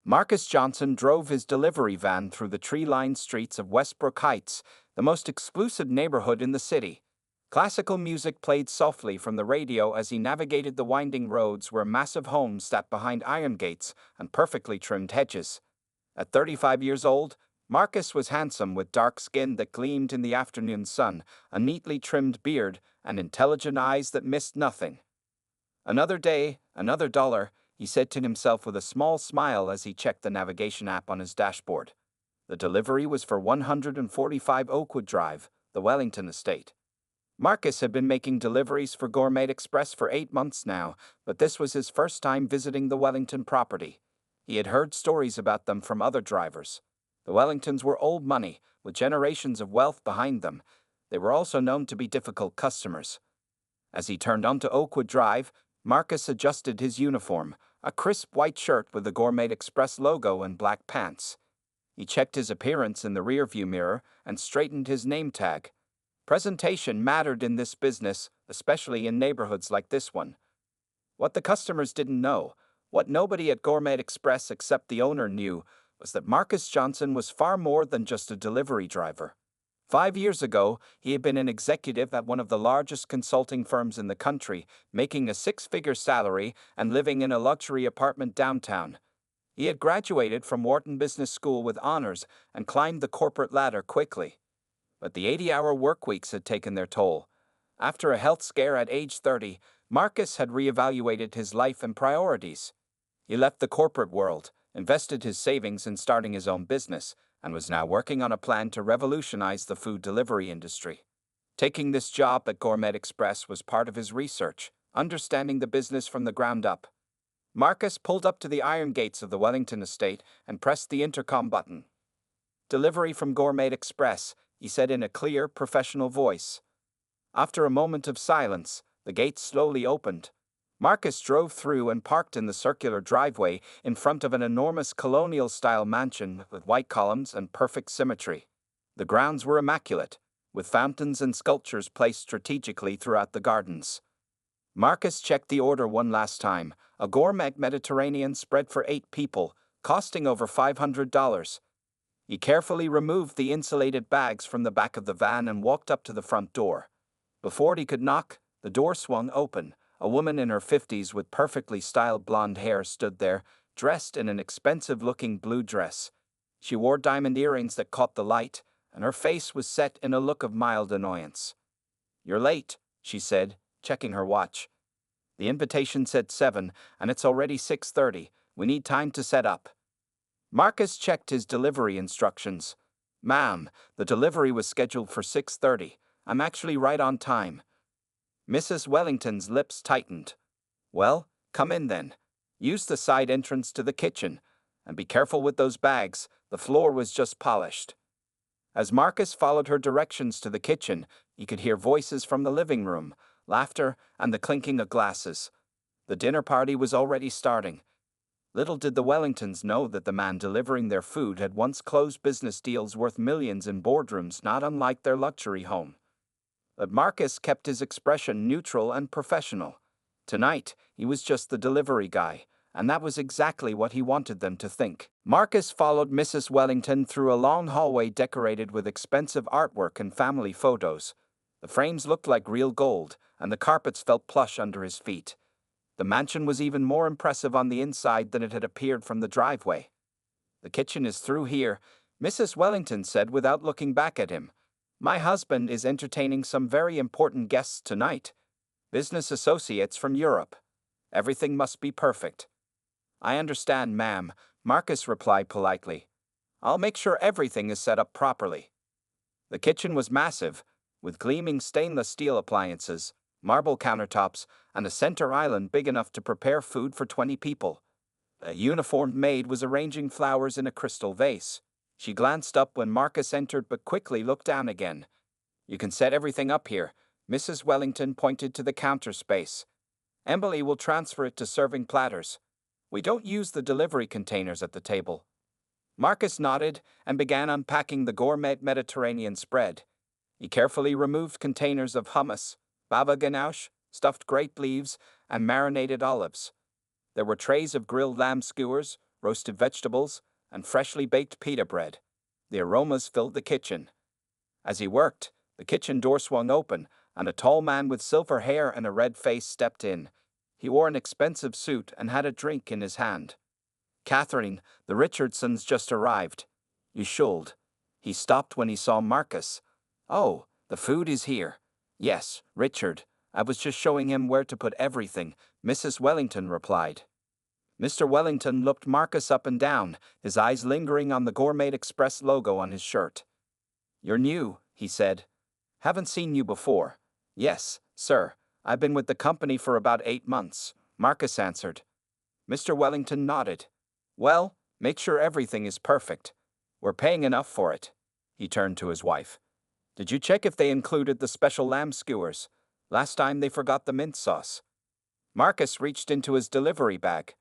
Marcus Johnson drove his delivery van through the tree-lined streets of Westbrook Heights, the most exclusive neighborhood in the city. Classical music played softly from the radio as he navigated the winding roads where massive homes sat behind iron gates and perfectly trimmed hedges. At 35 years old, Marcus was handsome with dark skin that gleamed in the afternoon sun, a neatly trimmed beard, and intelligent eyes that missed nothing. Another day, another dollar, he said to himself with a small smile as he checked the navigation app on his dashboard. The delivery was for 145 Oakwood Drive, the Wellington estate. Marcus had been making deliveries for Gourmet Express for 8 months now, but this was his first time visiting the Wellington property. He had heard stories about them from other drivers. The Wellingtons were old money, with generations of wealth behind them. They were also known to be difficult customers. As he turned onto Oakwood Drive, Marcus adjusted his uniform, a crisp white shirt with the Gourmet Express logo and black pants. He checked his appearance in the rearview mirror and straightened his name tag. Presentation mattered in this business, especially in neighborhoods like this one. What the customers didn't know, what nobody at Gourmet Express except the owner knew, was that Marcus Johnson was far more than just a delivery driver. 5 years ago, he had been an executive at one of the largest consulting firms in the country, making a six-figure salary and living in a luxury apartment downtown. He had graduated from Wharton Business School with honors and climbed the corporate ladder quickly. But the 80-hour workweeks had taken their toll. After a health scare at age 30, Marcus had reevaluated his life and priorities. He left the corporate world, invested his savings in starting his own business, and was now working on a plan to revolutionize the food delivery industry. Taking this job at Gourmet Express was part of his research, understanding the business from the ground up. Marcus pulled up to the iron gates of the Wellington estate and pressed the intercom button. "Delivery from Gourmet Express," he said in a clear, professional voice. After a moment of silence, the gates slowly opened. Marcus drove through and parked in the circular driveway in front of an enormous colonial-style mansion with white columns and perfect symmetry. The grounds were immaculate, with fountains and sculptures placed strategically throughout the gardens. Marcus checked the order one last time, a gourmet Mediterranean spread for 8 people, costing over $500. He carefully removed the insulated bags from the back of the van and walked up to the front door. Before he could knock, the door swung open. A woman in her 50s with perfectly styled blonde hair stood there, dressed in an expensive-looking blue dress. She wore diamond earrings that caught the light, and her face was set in a look of mild annoyance. "You're late," she said, checking her watch. "The invitation said 7, and it's already 6:30. We need time to set up." Marcus checked his delivery instructions. "Ma'am, the delivery was scheduled for 6:30. I'm actually right on time." Mrs. Wellington's lips tightened. "Well, come in then. Use the side entrance to the kitchen. And be careful with those bags, the floor was just polished." As Marcus followed her directions to the kitchen, he could hear voices from the living room, laughter, and the clinking of glasses. The dinner party was already starting. Little did the Wellingtons know that the man delivering their food had once closed business deals worth millions in boardrooms not unlike their luxury home. But Marcus kept his expression neutral and professional. Tonight, he was just the delivery guy, and that was exactly what he wanted them to think. Marcus followed Mrs. Wellington through a long hallway decorated with expensive artwork and family photos. The frames looked like real gold, and the carpets felt plush under his feet. The mansion was even more impressive on the inside than it had appeared from the driveway. "The kitchen is through here," Mrs. Wellington said without looking back at him. "My husband is entertaining some very important guests tonight. Business associates from Europe. Everything must be perfect." "I understand, ma'am," Marcus replied politely. "I'll make sure everything is set up properly." The kitchen was massive, with gleaming stainless steel appliances, marble countertops, and a center island big enough to prepare food for 20 people. A uniformed maid was arranging flowers in a crystal vase. She glanced up when Marcus entered but quickly looked down again. "You can set everything up here." Mrs. Wellington pointed to the counter space. "Emily will transfer it to serving platters. We don't use the delivery containers at the table." Marcus nodded and began unpacking the gourmet Mediterranean spread. He carefully removed containers of hummus, baba ganoush, stuffed grape leaves, and marinated olives. There were trays of grilled lamb skewers, roasted vegetables, and freshly baked pita bread. The aromas filled the kitchen. As he worked, the kitchen door swung open, and a tall man with silver hair and a red face stepped in. He wore an expensive suit and had a drink in his hand. "Catherine, the Richardsons just arrived. You should." He stopped when he saw Marcus. "Oh, the food is here." "Yes, Richard. I was just showing him where to put everything," Mrs. Wellington replied. Mr. Wellington looked Marcus up and down, his eyes lingering on the Gourmet Express logo on his shirt. "You're new," he said. "Haven't seen you before." "Yes, sir. I've been with the company for about 8 months," Marcus answered. Mr. Wellington nodded. "Well, make sure everything is perfect. We're paying enough for it." He turned to his wife. "Did you check if they included the special lamb skewers? Last time they forgot the mint sauce." Marcus reached into his delivery bag.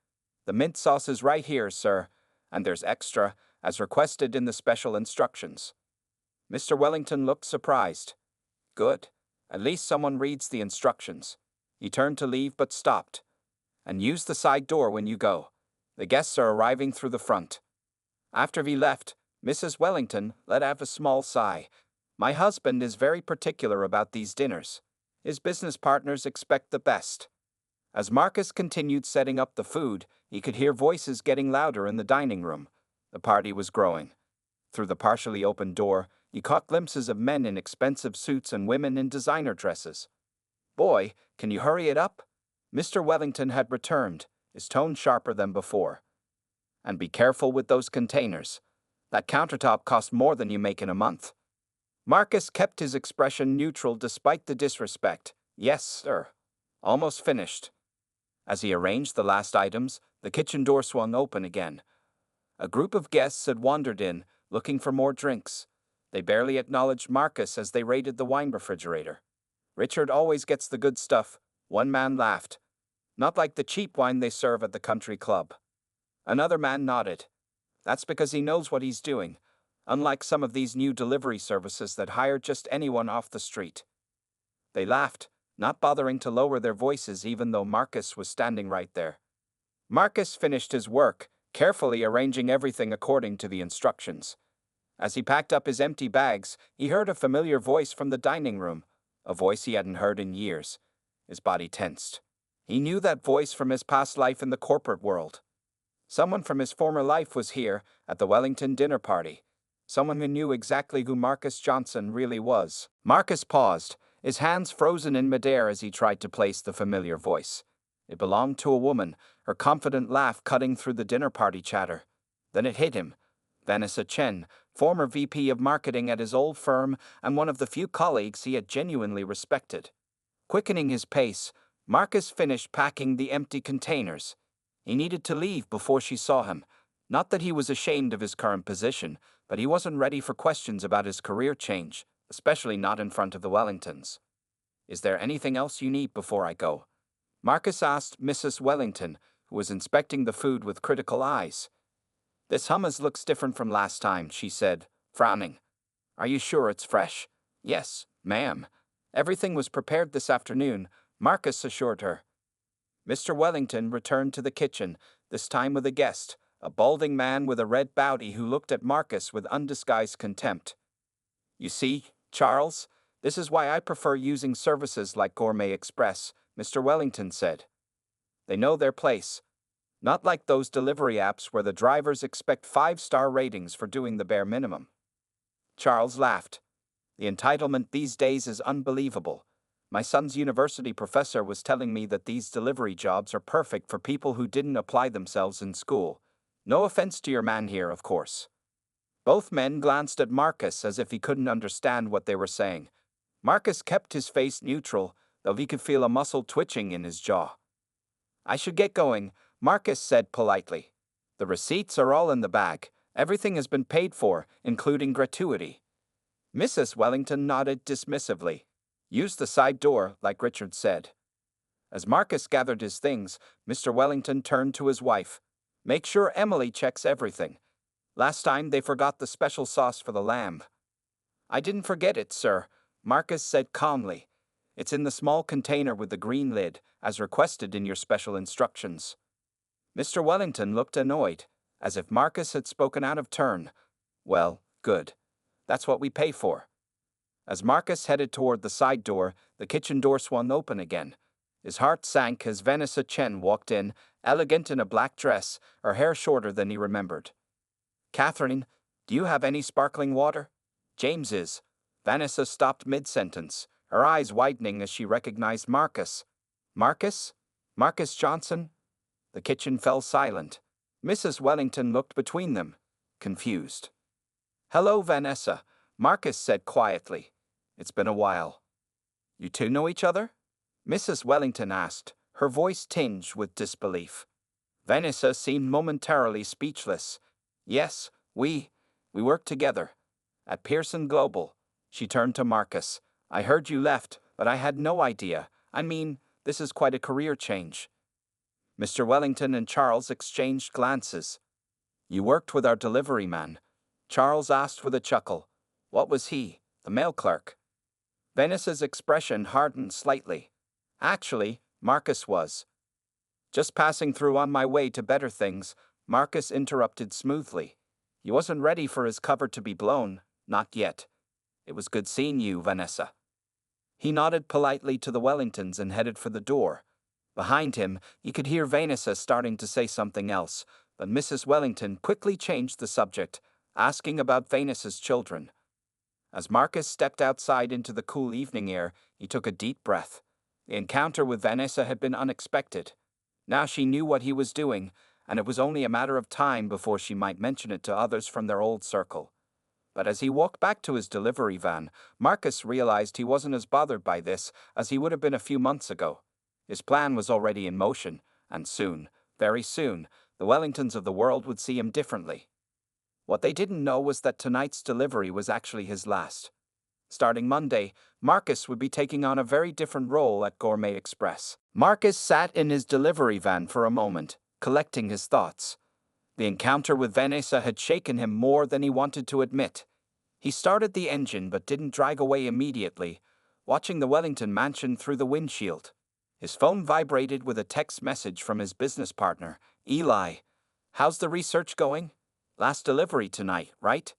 "The mint sauce is right here, sir, and there's extra, as requested in the special instructions." Mr. Wellington looked surprised. "Good. At least someone reads the instructions." He turned to leave but stopped. "And use the side door when you go. The guests are arriving through the front." After he left, Mrs. Wellington let out a small sigh. "My husband is very particular about these dinners. His business partners expect the best." As Marcus continued setting up the food, he could hear voices getting louder in the dining room. The party was growing. Through the partially open door, he caught glimpses of men in expensive suits and women in designer dresses. "Boy, can you hurry it up?" Mr. Wellington had returned, his tone sharper than before. "And be careful with those containers. That countertop costs more than you make in a month." Marcus kept his expression neutral despite the disrespect. "Yes, sir. Almost finished." As he arranged the last items, the kitchen door swung open again. A group of guests had wandered in, looking for more drinks. They barely acknowledged Marcus as they raided the wine refrigerator. "Richard always gets the good stuff," one man laughed. "Not like the cheap wine they serve at the country club." Another man nodded. "That's because he knows what he's doing, unlike some of these new delivery services that hire just anyone off the street." They laughed, not bothering to lower their voices even though Marcus was standing right there. Marcus finished his work, carefully arranging everything according to the instructions. As he packed up his empty bags, he heard a familiar voice from the dining room, a voice he hadn't heard in years. His body tensed. He knew that voice from his past life in the corporate world. Someone from his former life was here at the Wellington dinner party. Someone who knew exactly who Marcus Johnson really was. Marcus paused, his hands frozen in midair as he tried to place the familiar voice. It belonged to a woman, her confident laugh cutting through the dinner party chatter. Then it hit him. Vanessa Chen, former VP of marketing at his old firm and one of the few colleagues he had genuinely respected. Quickening his pace, Marcus finished packing the empty containers. He needed to leave before she saw him. Not that he was ashamed of his current position, but he wasn't ready for questions about his career change, especially not in front of the Wellingtons. "Is there anything else you need before I go?" Marcus asked Mrs. Wellington, who was inspecting the food with critical eyes. "This hummus looks different from last time," she said, frowning. "Are you sure it's fresh?" "Yes, ma'am. Everything was prepared this afternoon," Marcus assured her. Mr. Wellington returned to the kitchen, this time with a guest, a balding man with a red bowtie who looked at Marcus with undisguised contempt. "You see, Charles, this is why I prefer using services like Gourmet Express," Mr. Wellington said. "They know their place. Not like those delivery apps where the drivers expect 5-star ratings for doing the bare minimum." Charles laughed. "The entitlement these days is unbelievable. My son's university professor was telling me that these delivery jobs are perfect for people who didn't apply themselves in school. No offense to your man here, of course." Both men glanced at Marcus as if he couldn't understand what they were saying. Marcus kept his face neutral, though he could feel a muscle twitching in his jaw. "I should get going," Marcus said politely. "The receipts are all in the bag. Everything has been paid for, including gratuity." Mrs. Wellington nodded dismissively. "Use the side door, like Richard said." As Marcus gathered his things, Mr. Wellington turned to his wife. "Make sure Emily checks everything. Last time they forgot the special sauce for the lamb." "I didn't forget it, sir," Marcus said calmly. "It's in the small container with the green lid, as requested in your special instructions." Mr. Wellington looked annoyed. as if Marcus had spoken out of turn. Well, good. That's what we pay for. As Marcus headed toward the side door, the kitchen door swung open again. His heart sank as Vanessa Chen walked in, elegant in a black dress, her hair shorter than he remembered. "Catherine, do you have any sparkling water?" "James is." Vanessa stopped mid-sentence, her eyes widening as she recognized Marcus. "Marcus? Marcus Johnson?" The kitchen fell silent. Mrs. Wellington looked between them, confused. "Hello, Vanessa," Marcus said quietly. "It's been a while." "You two know each other?" Mrs. Wellington asked, her voice tinged with disbelief. Vanessa seemed momentarily speechless. "Yes, we work together. At Pearson Global." She turned to Marcus. "I heard you left, but I had no idea. I mean, this is quite a career change." Mr. Wellington and Charles exchanged glances. "You worked with our delivery man?" Charles asked with a chuckle. "What was he? The mail clerk?" Vanessa's expression hardened slightly. "Actually, Marcus was." "Just passing through on my way to better things," Marcus interrupted smoothly. He wasn't ready for his cover to be blown, not yet. "It was good seeing you, Vanessa." He nodded politely to the Wellingtons and headed for the door. Behind him, he could hear Vanessa starting to say something else, but Mrs. Wellington quickly changed the subject, asking about Vanessa's children. As Marcus stepped outside into the cool evening air, he took a deep breath. The encounter with Vanessa had been unexpected. Now she knew what he was doing, and it was only a matter of time before she might mention it to others from their old circle. But as he walked back to his delivery van, Marcus realized he wasn't as bothered by this as he would have been a few months ago. His plan was already in motion, and soon, very soon, the Wellingtons of the world would see him differently. What they didn't know was that tonight's delivery was actually his last. Starting Monday, Marcus would be taking on a very different role at Gourmet Express. Marcus sat in his delivery van for a moment, collecting his thoughts. The encounter with Vanessa had shaken him more than he wanted to admit. He started the engine but didn't drive away immediately, watching the Wellington mansion through the windshield. His phone vibrated with a text message from his business partner, Eli. "How's the research going? Last delivery tonight, right?"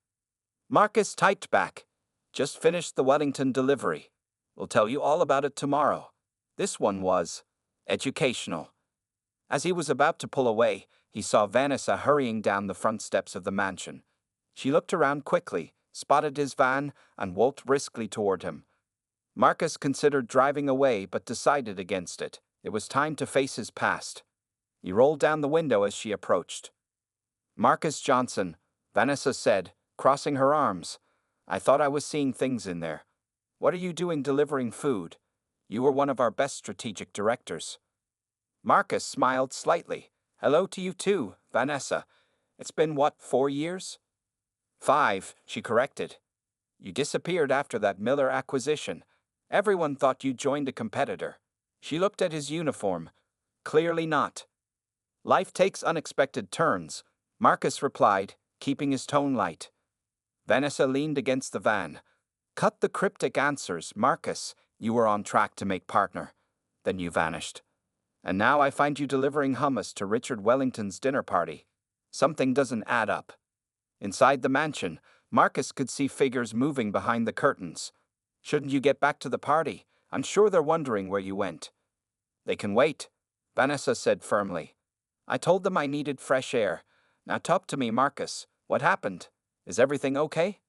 Marcus typed back. "Just finished the Wellington delivery. We'll tell you all about it tomorrow." This one was educational. As he was about to pull away, he saw Vanessa hurrying down the front steps of the mansion. She looked around quickly, spotted his van, and walked briskly toward him. Marcus considered driving away but decided against it. It was time to face his past. He rolled down the window as she approached. "Marcus Johnson," Vanessa said, crossing her arms. "I thought I was seeing things in there. What are you doing delivering food? You were one of our best strategic directors." Marcus smiled slightly. "Hello to you too, Vanessa. It's been, 4 years?" 5, she corrected. "You disappeared after that Miller acquisition. Everyone thought you joined a competitor." She looked at his uniform. "Clearly not." "Life takes unexpected turns," Marcus replied, keeping his tone light. Vanessa leaned against the van. "Cut the cryptic answers, Marcus. You were on track to make partner. Then you vanished. And now I find you delivering hummus to Richard Wellington's dinner party. Something doesn't add up." Inside the mansion, Marcus could see figures moving behind the curtains. "Shouldn't you get back to the party? I'm sure they're wondering where you went." "They can wait," Vanessa said firmly. "I told them I needed fresh air. Now talk to me, Marcus. What happened? Is everything okay?"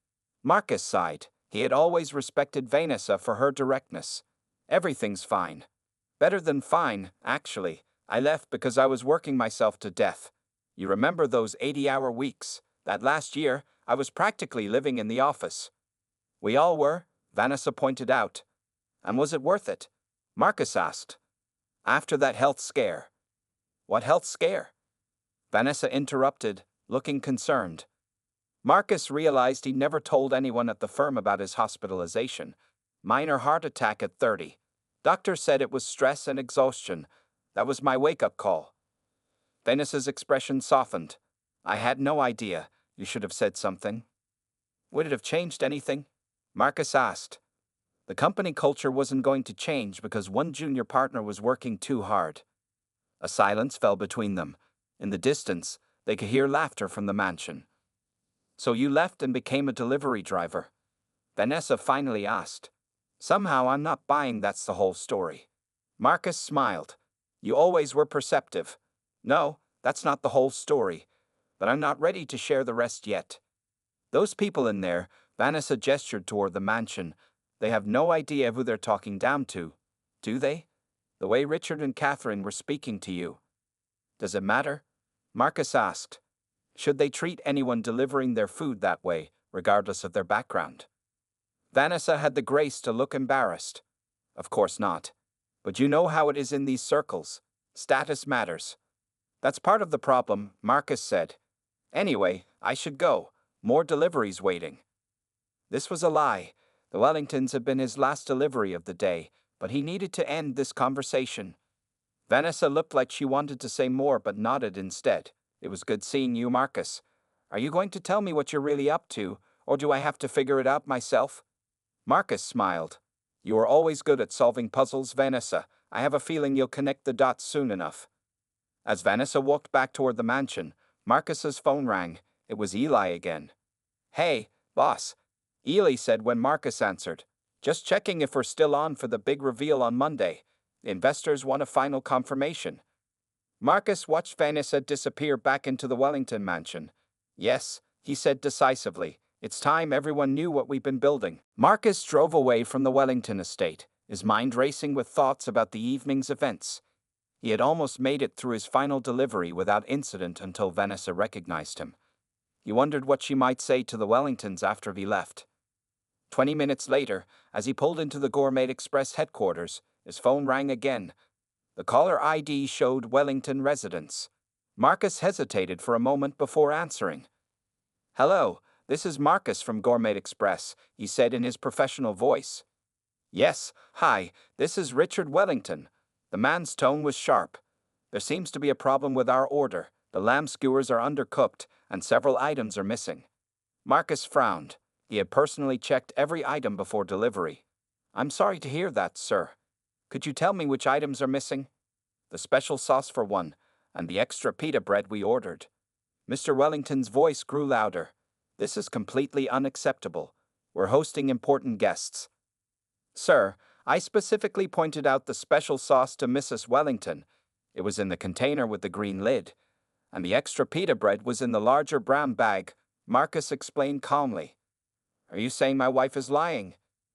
Marcus sighed. He had always respected Vanessa for her directness. "Everything's fine. Better than fine, actually. I left because I was working myself to death. You remember those 80-hour weeks? That last year, I was practically living in the office." "We all were," Vanessa pointed out. "And was it worth it?" Marcus asked. "After that health scare." "What health scare?" Vanessa interrupted, looking concerned. Marcus realized he'd never told anyone at the firm about his hospitalization. Minor heart attack at 30. Doctor said it was stress and exhaustion. That was my wake-up call. Vanessa's expression softened. "I had no idea. You should have said something." "Would it have changed anything?" Marcus asked. The company culture wasn't going to change because one junior partner was working too hard. A silence fell between them. In the distance, They could hear laughter from the mansion. "So you left and became a delivery driver?" Vanessa finally asked. "Somehow I'm not buying that's the whole story." Marcus smiled. "You always were perceptive." "No, that's not the whole story. But I'm not ready to share the rest yet. Those people in there," Vanessa gestured toward the mansion, "they have no idea who they're talking down to, do they? The way Richard and Catherine were speaking to you." "Does it matter?" Marcus asked. "Should they treat anyone delivering their food that way, regardless of their background?" Vanessa had the grace to look embarrassed. "Of course not. But you know how it is in these circles. Status matters." "That's part of the problem," Marcus said. "Anyway, I should go. More deliveries waiting." This was a lie. The Wellingtons had been his last delivery of the day, but he needed to end this conversation. Vanessa looked like she wanted to say more but nodded instead. "It was good seeing you, Marcus. Are you going to tell me what you're really up to, or do I have to figure it out myself?" Marcus smiled. "You are always good at solving puzzles, Vanessa. I have a feeling you'll connect the dots soon enough." As Vanessa walked back toward the mansion, Marcus's phone rang. It was Eli again. "Hey, boss," Eli said when Marcus answered. "Just checking if we're still on for the big reveal on Monday. The investors want a final confirmation." Marcus watched Vanessa disappear back into the Wellington mansion. "Yes," he said decisively. "It's time everyone knew what we've been building." Marcus drove away from the Wellington estate, his mind racing with thoughts about the evening's events. He had almost made it through his final delivery without incident until Vanessa recognized him. He wondered what she might say to the Wellingtons after he left. 20 minutes later, as he pulled into the Gourmet Express headquarters, his phone rang again. The caller ID showed Wellington residence. Marcus hesitated for a moment before answering. "Hello, this is Marcus from Gourmet Express," he said in his professional voice. "Yes, hi, this is Richard Wellington." The man's tone was sharp. "There seems to be a problem with our order. The lamb skewers are undercooked, and several items are missing." Marcus frowned. He had personally checked every item before delivery. "I'm sorry to hear that, sir. Could you tell me which items are missing?" "The special sauce for one, and the extra pita bread we ordered." Mr. Wellington's voice grew louder. "This is completely unacceptable. We're hosting important guests." "Sir, I specifically pointed out the special sauce to Mrs. Wellington. It was in the container with the green lid. And the extra pita bread was in the larger brown bag," Marcus explained calmly. "Are you saying my wife is lying?"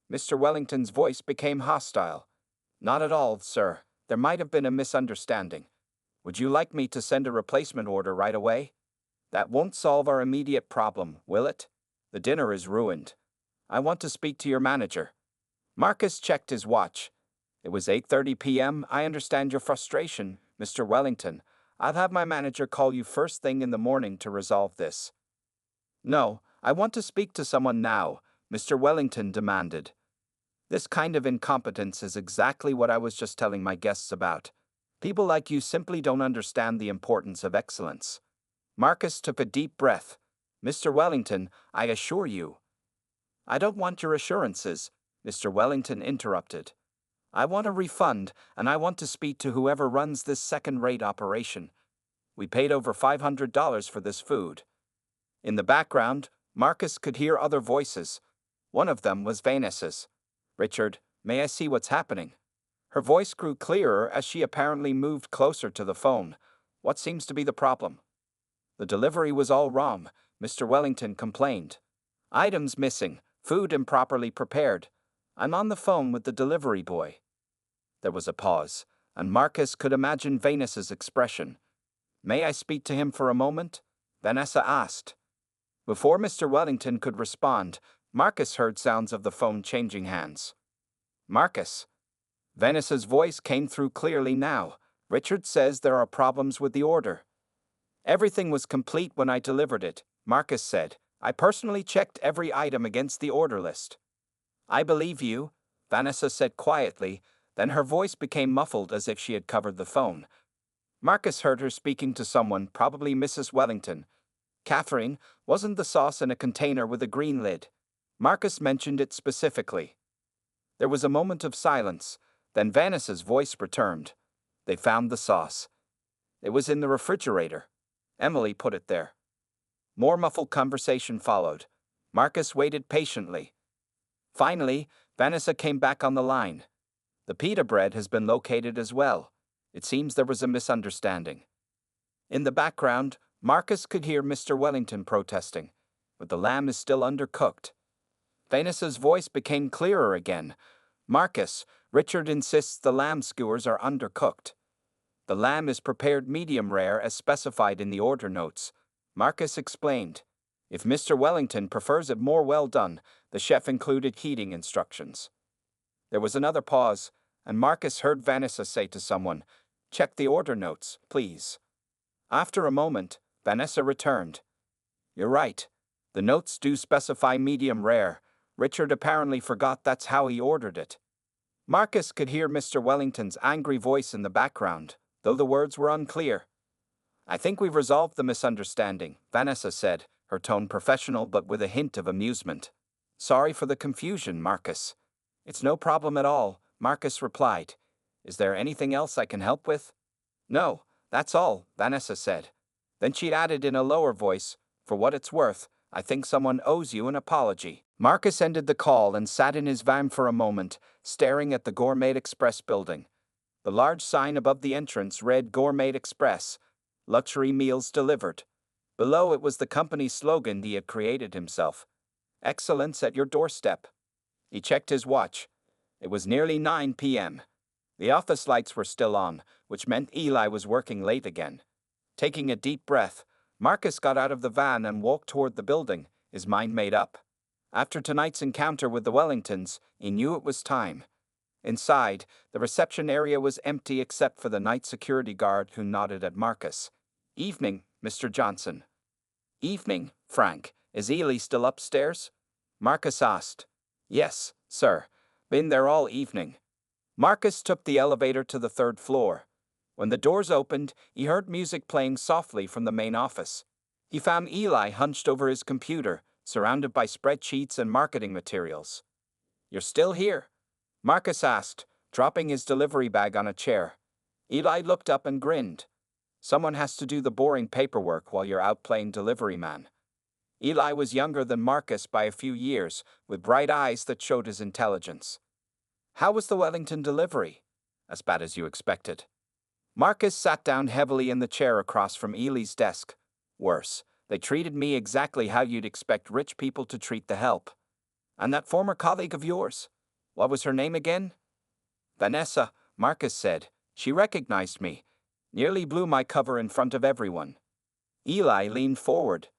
Mr. Wellington's voice became hostile. "Not at all, sir. There might have been a misunderstanding. Would you like me to send a replacement order right away?" "That won't solve our immediate problem, will it? The dinner is ruined. I want to speak to your manager." Marcus checked his watch. It was 8:30 p.m. "I understand your frustration, Mr. Wellington. I'll have my manager call you first thing in the morning to resolve this." "No, I want to speak to someone now," Mr. Wellington demanded. "This kind of incompetence is exactly what I was just telling my guests about. People like you simply don't understand the importance of excellence." Marcus took a deep breath. "Mr. Wellington, I assure you." "I don't want your assurances," Mr. Wellington interrupted. "I want a refund, and I want to speak to whoever runs this second-rate operation. We paid over $500 for this food." In the background, Marcus could hear other voices. One of them was Vanessa's. "Richard, may I see what's happening?" Her voice grew clearer as she apparently moved closer to the phone. "What seems to be the problem?" "The delivery was all wrong," Mr. Wellington complained. "Items missing, food improperly prepared. I'm on the phone with the delivery boy." There was a pause, and Marcus could imagine Vanessa's expression. "May I speak to him for a moment?" Vanessa asked. Before Mr. Wellington could respond, Marcus heard sounds of the phone changing hands. "Marcus." Vanessa's voice came through clearly now. "Richard says there are problems with the order." "Everything was complete when I delivered it," Marcus said. "I personally checked every item against the order list." "I believe you," Vanessa said quietly, then her voice became muffled as if she had covered the phone. Marcus heard her speaking to someone, probably Mrs. Wellington. "Catherine, wasn't the sauce in a container with a green lid?" Marcus mentioned it specifically. There was a moment of silence, then Vanessa's voice returned. "They found the sauce. It was in the refrigerator." Emily put it there. More muffled conversation followed. Marcus waited patiently. Finally, Vanessa came back on the line. The pita bread has been located as well. It seems there was a misunderstanding. In the background, Marcus could hear Mr. Wellington protesting, but the lamb is still undercooked. Vanessa's voice became clearer again. Marcus, Richard insists the lamb skewers are undercooked. The lamb is prepared medium rare as specified in the order notes. Marcus explained. If Mr. Wellington prefers it more well done, the chef included heating instructions. There was another pause, and Marcus heard Vanessa say to someone, "Check the order notes, please." After a moment, Vanessa returned. "You're right. The notes do specify medium rare. Richard apparently forgot that's how he ordered it." Marcus could hear Mr. Wellington's angry voice in the background, though the words were unclear. "I think we've resolved the misunderstanding," Vanessa said, her tone professional but with a hint of amusement. "Sorry for the confusion, Marcus." "It's no problem at all," Marcus replied. "Is there anything else I can help with?" "No, that's all," Vanessa said. Then she'd added in a lower voice, "For what it's worth, I think someone owes you an apology." Marcus ended the call and sat in his van for a moment, staring at the Gourmet Express building. The large sign above the entrance read Gourmet Express, luxury meals delivered. Below it was the company's slogan he had created himself. Excellence at your doorstep. He checked his watch. It was nearly 9 p.m. The office lights were still on, which meant Eli was working late again. Taking a deep breath, Marcus got out of the van and walked toward the building, his mind made up. After tonight's encounter with the Wellingtons, he knew it was time. Inside, the reception area was empty except for the night security guard who nodded at Marcus. "Evening, Mr. Johnson." "Evening, Frank. Is Ely still upstairs?" Marcus asked. "Yes, sir. Been there all evening." Marcus took the elevator to the third floor. When the doors opened, he heard music playing softly from the main office. He found Eli hunched over his computer, surrounded by spreadsheets and marketing materials. "You're still here?" Marcus asked, dropping his delivery bag on a chair. Eli looked up and grinned. "Someone has to do the boring paperwork while you're out playing delivery man." Eli was younger than Marcus by a few years, with bright eyes that showed his intelligence. "How was the Wellington delivery?" "As bad as you expected." Marcus sat down heavily in the chair across from Eli's desk. "Worse. They treated me exactly how you'd expect rich people to treat the help." "And that former colleague of yours? What was her name again?" "Vanessa," Marcus said. "She recognized me. Nearly blew my cover in front of everyone." Eli leaned forward.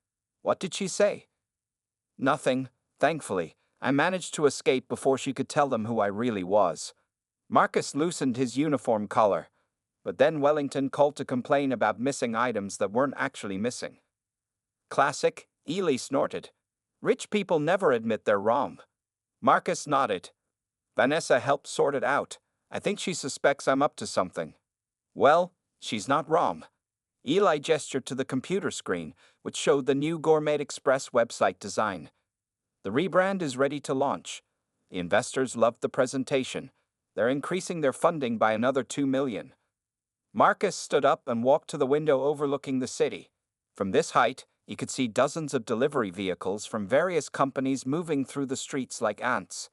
"What did she say?" "Nothing, thankfully. I managed to escape before she could tell them who I really was." Marcus loosened his uniform collar. But then Wellington called to complain about missing items that weren't actually missing. "Classic," Ely snorted. "Rich people never admit they're wrong." Marcus nodded. "Vanessa helped sort it out. I think she suspects I'm up to something." "Well, she's not wrong." Eli gestured to the computer screen, which showed the new Gourmet Express website design. "The rebrand is ready to launch. The investors loved the presentation. They're increasing their funding by another $2 million. Marcus stood up and walked to the window overlooking the city. From this height, he could see dozens of delivery vehicles from various companies moving through the streets like ants.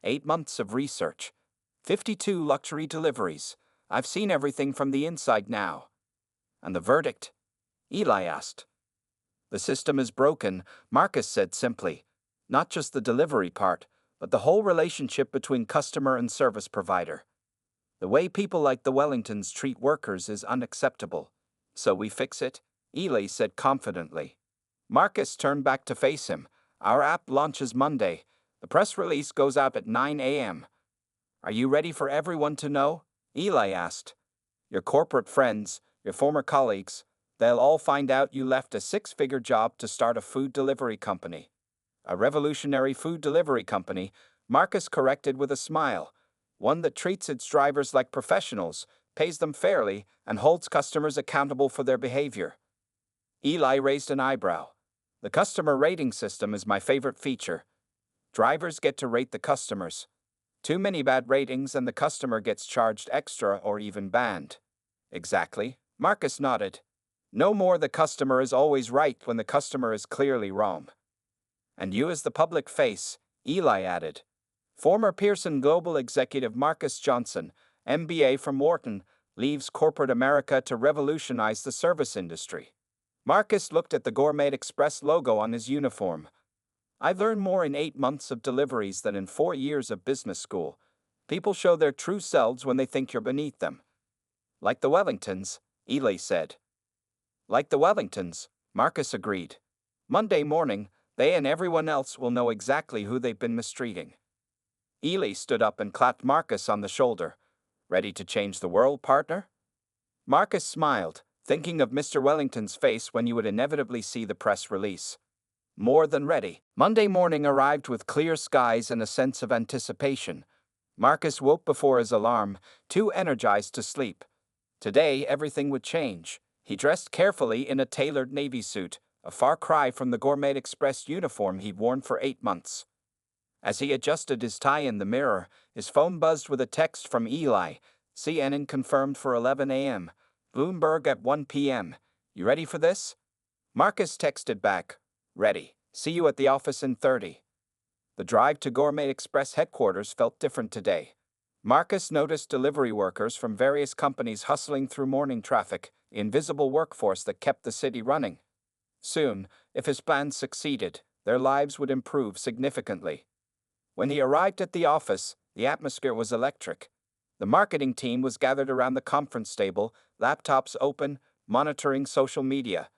8 months of research. 52 luxury deliveries. I've seen everything from the inside now." "And the verdict?" Eli asked. "The system is broken," Marcus said simply. "Not just the delivery part, but the whole relationship between customer and service provider. The way people like the Wellingtons treat workers is unacceptable. So we fix it," Eli said confidently. Marcus turned back to face him. "Our app launches Monday. The press release goes out at 9 a.m. "Are you ready for everyone to know?" Eli asked. "Your corporate friends, your former colleagues, they'll all find out you left a 6-figure job to start a food delivery company." "A revolutionary food delivery company," Marcus corrected with a smile. "One that treats its drivers like professionals, pays them fairly, and holds customers accountable for their behavior." Eli raised an eyebrow. "The customer rating system is my favorite feature. Drivers get to rate the customers. Too many bad ratings and the customer gets charged extra or even banned." "Exactly," Marcus nodded. No more the customer is always right when the customer is clearly wrong. And you as the public face, Eli added. Former Pearson Global executive Marcus Johnson, MBA from Wharton, leaves corporate America to revolutionize the service industry. Marcus looked at the Gourmet Express logo on his uniform. I've learned more in 8 months of deliveries than in 4 years of business school. People show their true selves when they think you're beneath them. Like the Wellingtons, Eli said. Like the Wellingtons, Marcus agreed. Monday morning, they and everyone else will know exactly who they've been mistreating. Eli stood up and clapped Marcus on the shoulder. Ready to change the world, partner? Marcus smiled, thinking of Mr. Wellington's face when you would inevitably see the press release. More than ready. Monday morning arrived with clear skies and a sense of anticipation. Marcus woke before his alarm, too energized to sleep. Today, everything would change. He dressed carefully in a tailored navy suit, a far cry from the Gourmet Express uniform he'd worn for 8 months. As he adjusted his tie in the mirror, his phone buzzed with a text from Eli. CNN confirmed for 11 a.m. Bloomberg at 1 p.m. You ready for this? Marcus texted back. Ready. See you at the office in 30. The drive to Gourmet Express headquarters felt different today. Marcus noticed delivery workers from various companies hustling through morning traffic, the invisible workforce that kept the city running. Soon, if his plans succeeded, their lives would improve significantly. When he arrived at the office, the atmosphere was electric. The marketing team was gathered around the conference table, laptops open, monitoring social media.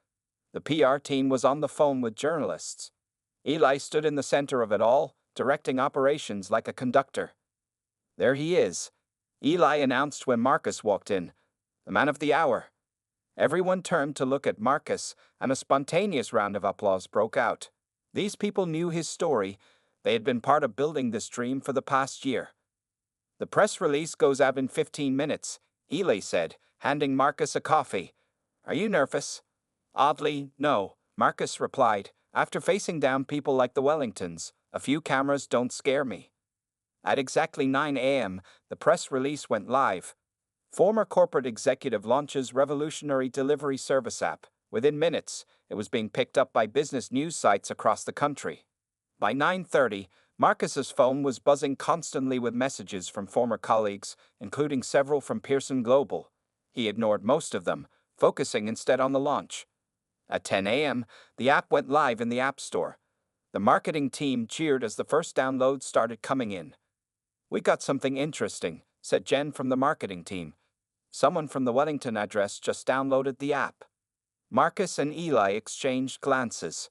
The PR team was on the phone with journalists. Eli stood in the center of it all, directing operations like a conductor. There he is, Eli announced when Marcus walked in. The man of the hour. Everyone turned to look at Marcus, and a spontaneous round of applause broke out. These people knew his story. They had been part of building this dream for the past year. The press release goes out in 15 minutes, Eli said, handing Marcus a coffee. Are you nervous? Oddly, no, Marcus replied. After facing down people like the Wellingtons, a few cameras don't scare me. At exactly 9 a.m., the press release went live. Former corporate executive launches revolutionary delivery service app. Within minutes, it was being picked up by business news sites across the country. By 9:30, Marcus's phone was buzzing constantly with messages from former colleagues, including several from Pearson Global. He ignored most of them, focusing instead on the launch. At 10 a.m., the app went live in the App Store. The marketing team cheered as the first downloads started coming in. We got something interesting, said Jen from the marketing team. Someone from the Wellington address just downloaded the app. Marcus and Eli exchanged glances.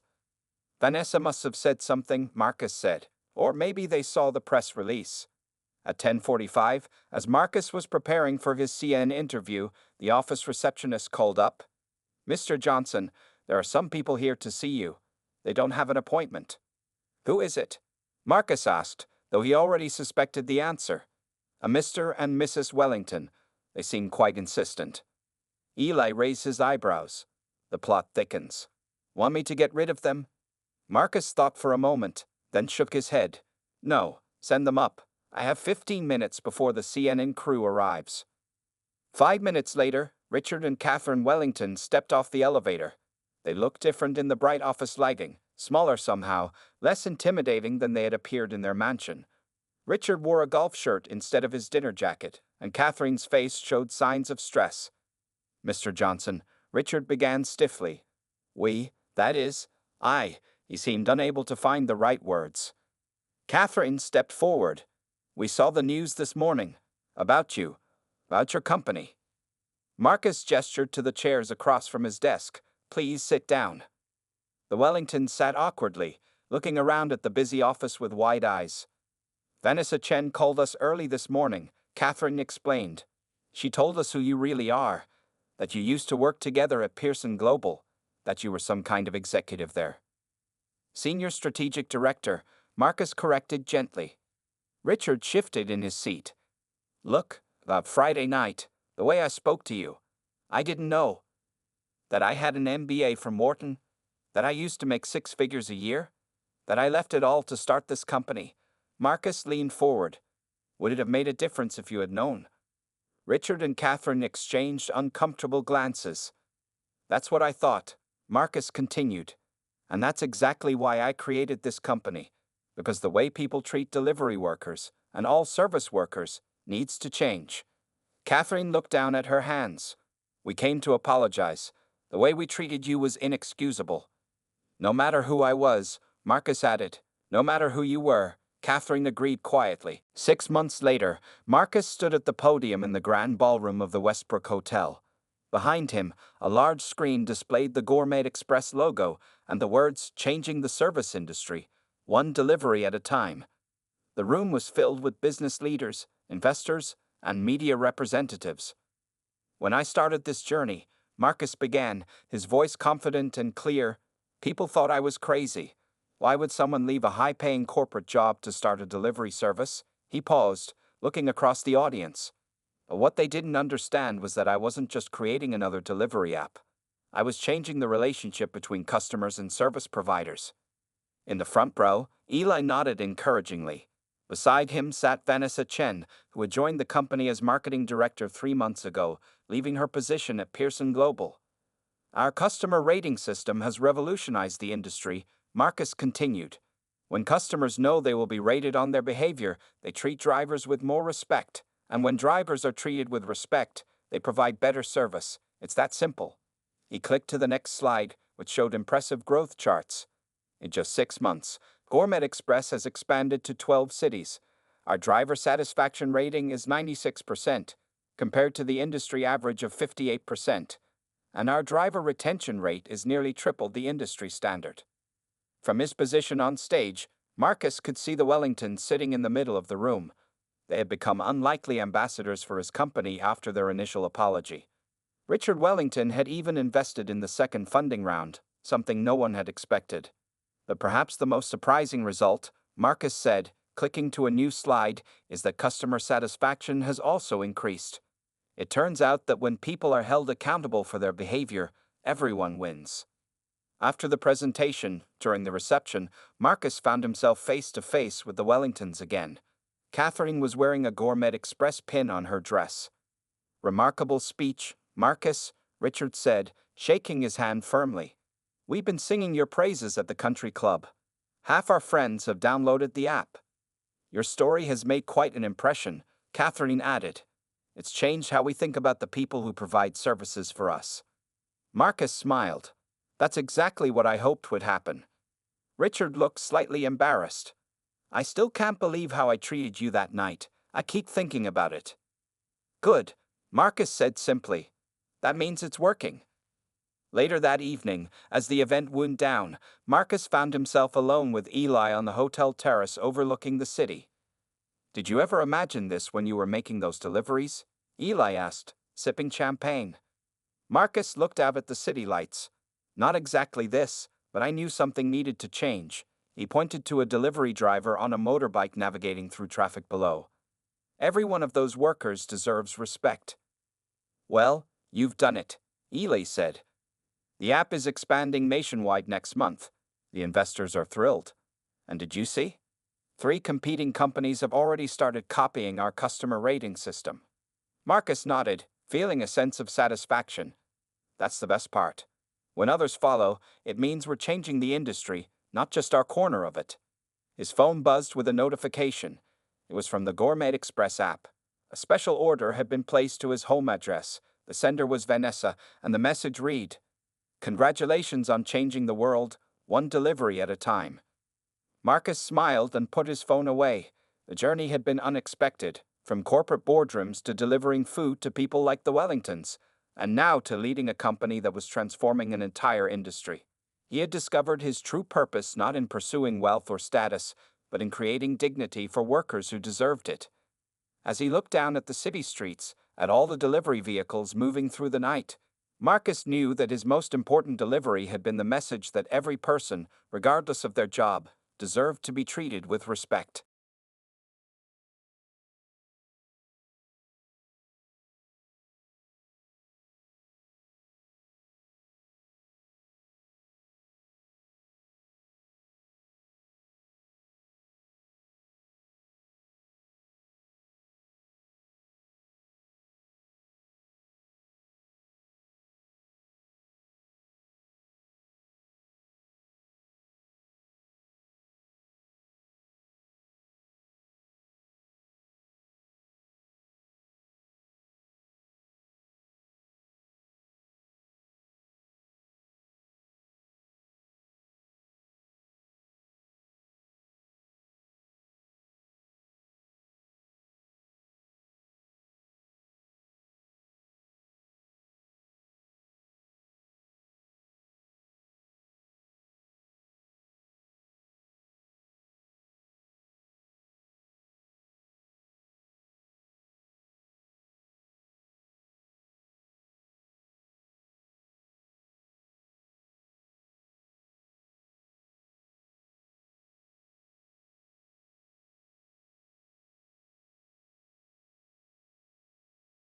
Vanessa must have said something, Marcus said. Or maybe they saw the press release. At 10:45, as Marcus was preparing for his CNN interview, the office receptionist called up. Mr. Johnson, there are some people here to see you. They don't have an appointment. Who is it? Marcus asked, though he already suspected the answer. A Mr. and Mrs. Wellington. They seemed quite insistent. Eli raised his eyebrows. The plot thickens. Want me to get rid of them? Marcus thought for a moment, then shook his head. No, send them up. I have 15 minutes before the CNN crew arrives. 5 minutes later, Richard and Catherine Wellington stepped off the elevator. They looked different in the bright office lighting, smaller somehow, less intimidating than they had appeared in their mansion. Richard wore a golf shirt instead of his dinner jacket, and Catherine's face showed signs of stress. Mr. Johnson, Richard began stiffly. That is, I. He seemed unable to find the right words. Catherine stepped forward. We saw the news this morning. About you. About your company. Marcus gestured to the chairs across from his desk. Please sit down. The Wellingtons sat awkwardly, looking around at the busy office with wide eyes. Vanessa Chen called us early this morning, Catherine explained. She told us who you really are, that you used to work together at Pearson Global, that you were some kind of executive there. Senior Strategic Director, Marcus corrected gently. Richard shifted in his seat. Look, Friday night, the way I spoke to you, I didn't know. That I had an MBA from Wharton, that I used to make 6 figures a year, that I left it all to start this company. Marcus leaned forward. Would it have made a difference if you had known? Richard and Catherine exchanged uncomfortable glances. That's what I thought, Marcus continued. And that's exactly why I created this company. Because the way people treat delivery workers, and all service workers, needs to change. Catherine looked down at her hands. We came to apologize. The way we treated you was inexcusable. No matter who I was, Marcus added. No matter who you were, Catherine agreed quietly. 6 months later, Marcus stood at the podium in the grand ballroom of the Westbrook Hotel. Behind him, a large screen displayed the Gourmet Express logo and the words "Changing the Service Industry, one delivery at a time." The room was filled with business leaders, investors, and media representatives. When I started this journey, Marcus began, his voice confident and clear, people thought I was crazy. Why would someone leave a high-paying corporate job to start a delivery service? He paused, looking across the audience. But what they didn't understand was that I wasn't just creating another delivery app. I was changing the relationship between customers and service providers. In the front row, Eli nodded encouragingly. Beside him sat Vanessa Chen, who had joined the company as marketing director 3 months ago, leaving her position at Pearson Global. Our customer rating system has revolutionized the industry, Marcus continued. When customers know they will be rated on their behavior, they treat drivers with more respect. And when drivers are treated with respect, they provide better service. It's that simple. He clicked to the next slide, which showed impressive growth charts. In just 6 months, Gourmet Express has expanded to 12 cities. Our driver satisfaction rating is 96%, compared to the industry average of 58%. And our driver retention rate is nearly triple the industry standard. From his position on stage, Marcus could see the Wellingtons sitting in the middle of the room. They had become unlikely ambassadors for his company after their initial apology. Richard Wellington had even invested in the second funding round, something no one had expected. But perhaps the most surprising result, Marcus said, clicking to a new slide, is that customer satisfaction has also increased. It turns out that when people are held accountable for their behavior, everyone wins. After the presentation, during the reception, Marcus found himself face to face with the Wellingtons again. Catherine was wearing a Gourmet Express pin on her dress. Remarkable speech, Marcus, Richard said, shaking his hand firmly. We've been singing your praises at the country club. Half our friends have downloaded the app. Your story has made quite an impression, Catherine added. It's changed how we think about the people who provide services for us. Marcus smiled. That's exactly what I hoped would happen. Richard looked slightly embarrassed. I still can't believe how I treated you that night. I keep thinking about it. Good, Marcus said simply. That means it's working. Later that evening, as the event wound down, Marcus found himself alone with Eli on the hotel terrace overlooking the city. Did you ever imagine this when you were making those deliveries? Eli asked, sipping champagne. Marcus looked out at the city lights. Not exactly this, but I knew something needed to change. He pointed to a delivery driver on a motorbike navigating through traffic below. Every one of those workers deserves respect. Well, you've done it, Eli said. The app is expanding nationwide next month. The investors are thrilled. And did you see? 3 competing companies have already started copying our customer rating system. Marcus nodded, feeling a sense of satisfaction. That's the best part. When others follow, it means we're changing the industry, not just our corner of it. His phone buzzed with a notification. It was from the Gourmet Express app. A special order had been placed to his home address. The sender was Vanessa, and the message read, "Congratulations on changing the world, one delivery at a time." Marcus smiled and put his phone away. The journey had been unexpected, from corporate boardrooms to delivering food to people like the Wellingtons, and now to leading a company that was transforming an entire industry. He had discovered his true purpose not in pursuing wealth or status, but in creating dignity for workers who deserved it. As he looked down at the city streets, at all the delivery vehicles moving through the night, Marcus knew that his most important delivery had been the message that every person, regardless of their job, deserved to be treated with respect.